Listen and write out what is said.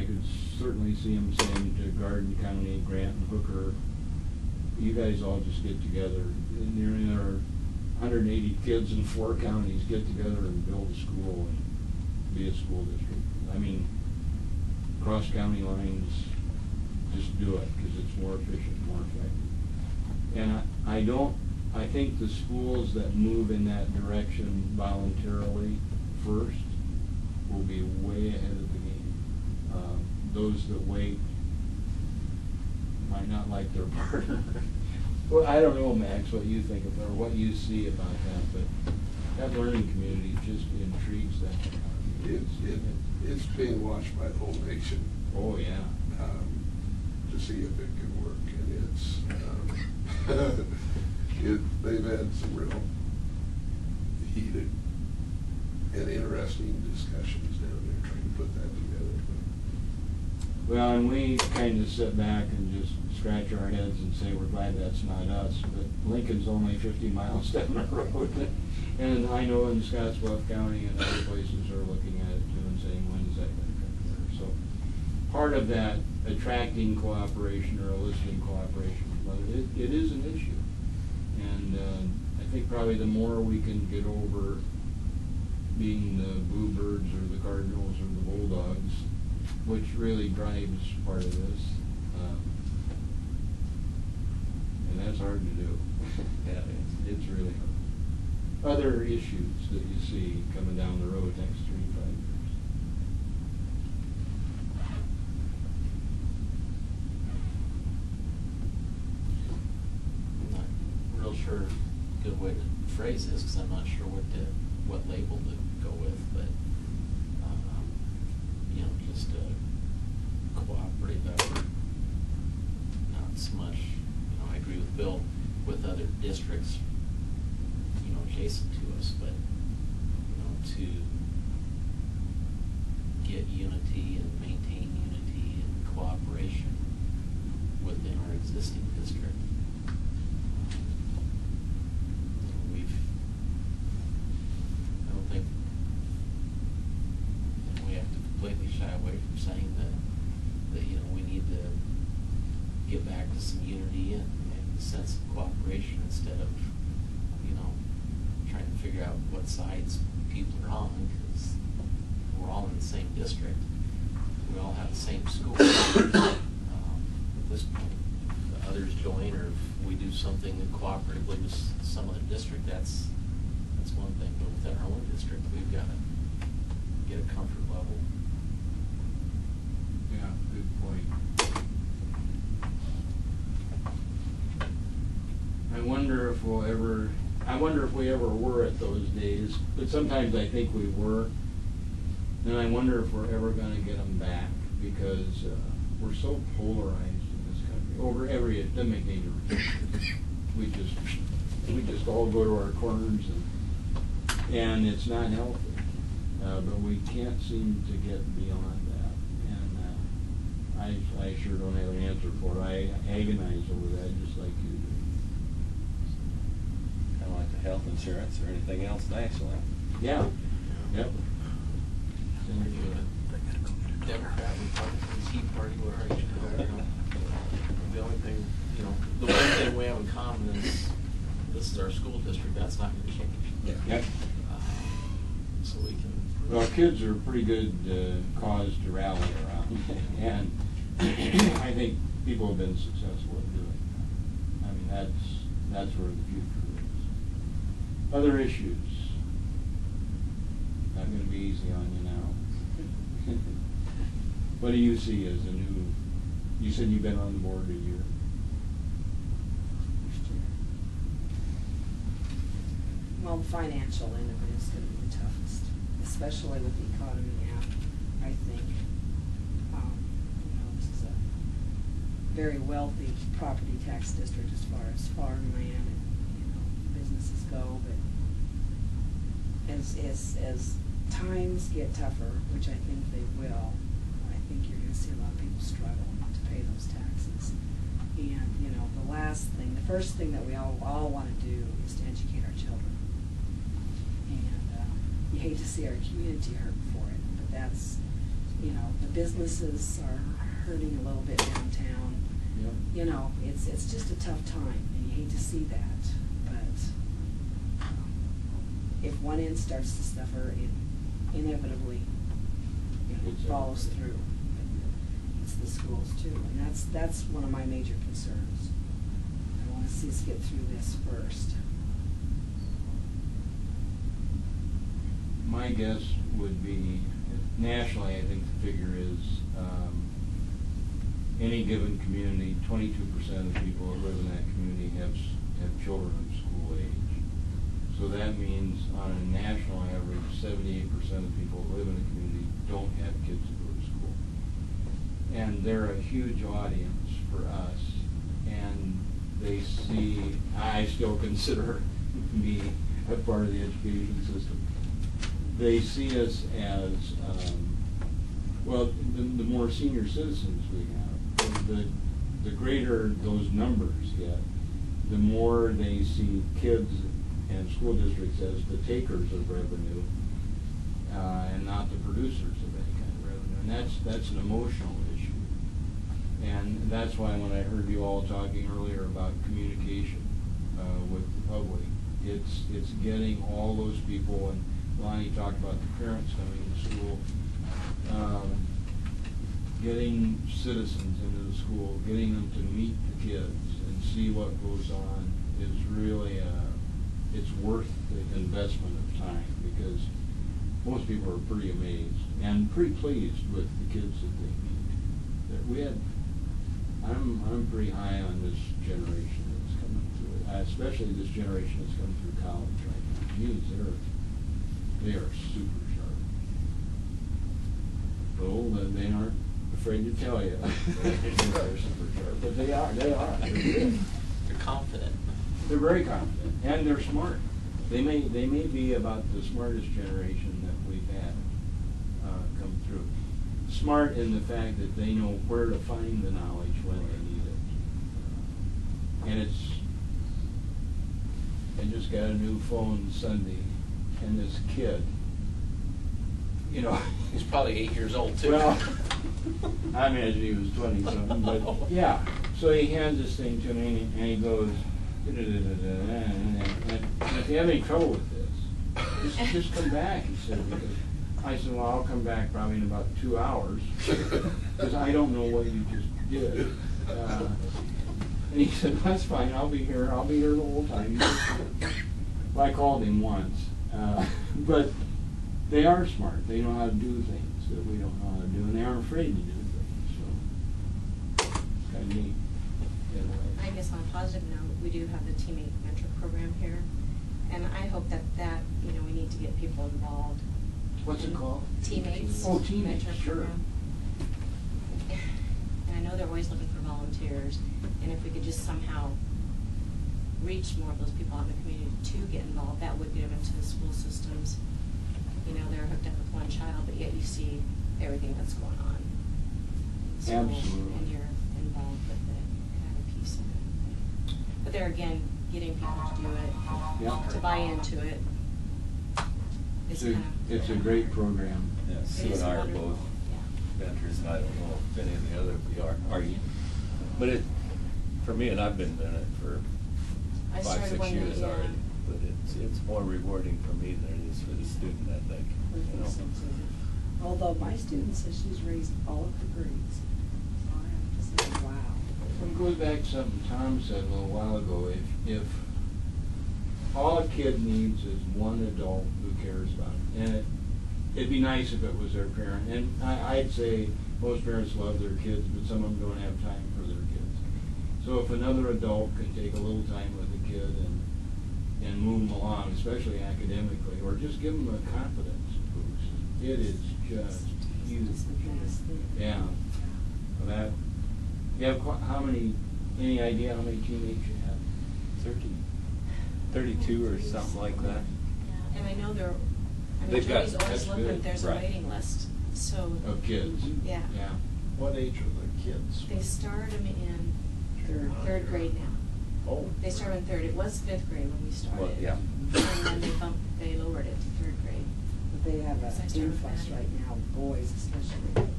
I could certainly see them saying to Garden County, Grant and Hooker, you guys all just get together. And there are 180 kids in 4 counties, get together and build a school and be a school district. I mean, cross county lines, just do it because it's more efficient, more effective. And I think the schools that move in that direction voluntarily first will be way ahead of the game. Those that wait might not like their partner. Well, I don't know, Max, what you think of or what you see about that, but that learning community just intrigues that. It's being watched by the whole nation. Oh yeah. To see if it can work, and they've had some real heated and interesting discussions down there trying to put that together. Well, and we kind of sit back and just scratch our heads and say we're glad that's not us, but Lincoln's only 50 miles down the road. And I know in Scottsbluff County and other places are looking at it too and saying, when is that going to come there? So part of that attracting cooperation or eliciting cooperation, it is an issue. And I think probably the more we can get over being the Bluebirds or the Cardinals or the Bulldogs, which really drives part of this, and that's hard to do. Yeah, it's really hard. Other issues that you see coming down the road next 3 to 5 years. I'm not real sure a good way to phrase this because I'm not sure what label to go with, but you know, just a cooperative effort. Not so much, you know, I agree with Bill with other districts, you know, adjacent to us, but you know, to get unity and maintain unity and cooperation within our existing district. I don't think we have to completely shy away from saying that you know, we need to get back to some unity and a sense of cooperation instead of, you know, trying to figure out what sides people are on, because we're all in the same district. We all have the same school. At this point, if the others join or if we do something cooperatively with some other district, that's one thing. But within our own district, we've got to get a comfort level. Yeah, good point. I wonder if we ever were at those days, but sometimes I think we were. And I wonder if we're ever going to get them back, because we're so polarized in this country. Over every, it doesn't make any difference. We just all go to our corners, and it's not healthy. But we can't seem to get beyond that. And I sure don't have an answer for it. I agonize over that just like you do. Kind of like the health insurance or anything else nationally. Yeah. Yep. Democrat, Republican, Tea Party, whatever you know. The only thing, you know, the one thing we have in common is this is our school district. That's not going to change. Yeah. Yep. So we can. Well, kids are a pretty good cause to rally around, and I think people have been successful at doing that. I mean, that's where the future is. Other issues. Not going to be easy on you now. What do you see as a new? You said you've been on the board a year. Well, the financial end of it is going to be the toughest, especially with the economy now, I think. You know, this is a very wealthy property tax district as far as farmland and, you know, businesses go, but as times get tougher, which I think they will, I think you're going to see a lot of people struggle to pay those taxes. And, you know, the first thing that we all want to do is to educate our children. And you hate to see our community hurt for it, but that's you know, the businesses are hurting a little bit downtown. Yep. You know, it's just a tough time, and you hate to see that, but if one end starts to suffer, it inevitably, you know, It's follows everybody. through. It's the schools too, and that's one of my major concerns. I wanna see us get through this first. My guess would be, nationally, I think the figure is, any given community, 22% of the people that live in that community have children of school age. So that means on a national average, 78% of the people that live in the community don't have kids that go to school. And they're a huge audience for us, and they see, I still consider me a part of the education system. They see us as, well, the more senior citizens we have, the greater those numbers get, the more they see kids and school districts as the takers of revenue, and not the producers of any kind of revenue. And that's an emotional issue. And that's why when I heard you all talking earlier about communication with the public, it's getting all those people, and Lonnie talked about the parents coming to school, getting citizens into the school, getting them to meet the kids and see what goes on is really, it's worth the investment of time, because most people are pretty amazed and pretty pleased with the kids that they meet. I'm pretty high on this generation that's coming through, especially this generation that's coming through college right now. Geez, they are super sharp. Oh, they aren't afraid to tell you. They're super sharp, but they are. They're good. They're confident. They're very confident, and they're smart. They may be about the smartest generation that we've had come through. Smart in the fact that they know where to find the knowledge when they need it. And I just got a new phone Sunday, and this kid, you know. He's probably 8 years old too. Well, I imagine he was 20-something, but yeah. So he hands this thing to me, and he goes, and if you have any trouble with this, just come back, he said. Because I said, well, I'll come back probably in about 2 hours, because I don't know what you just did. And he said, that's fine, I'll be here the whole time. Well, I called him once, but they are smart. They know how to do things that we don't know how to do, and they aren't afraid to do things. So it's kind of neat in a way. I guess on a positive note, we do have the teammate mentor program here, and I hope that we need to get people involved. What's it called? Teammates. Oh, teammates, mentor sure. program. And I know they're always looking for volunteers, and if we could just somehow reach more of those people out in the community to get involved, that would get them into the school systems. You know, they're hooked up with one child, but yet you see everything that's going on in school, Absolutely. and you're involved with it, kind of a piece of it. But there again, getting people to do it, Yeah. to buy into it, is kind of. It's a great program. Yeah, it Sue is and I are wonderful. both Yeah. mentors, and I don't know if any of the other are you? But for me, and I've been in it for I 5, started 6 when years yeah. already, but it's more rewarding for me than it is for the student, I think. I think so too. Although my student says she's raised all of her grades. So I have to say, wow. It goes back to something Tom said a little while ago. If all a kid needs is one adult who cares about it, and it'd be nice if it was their parent. And I'd say most parents love their kids, but some of them don't have time for their kids. So if another adult can take a little time with a kid and move them along, especially academically, or just give them a confidence boost, it is just huge. It's the biggest thing. Yeah. Well, that, you have any idea how many teammates you have? 32 or something like that. Yeah, and I know They've got- Jody's always that's looking, good. there's a Right. waiting list, so. Of kids? Yeah. Yeah. What age are the kids? They start them in third grade now. Oh. They start in third. It was fifth grade when we started. Well, yeah. And then they lowered it to third grade. they have Because I an started influx planning. right now, boys especially.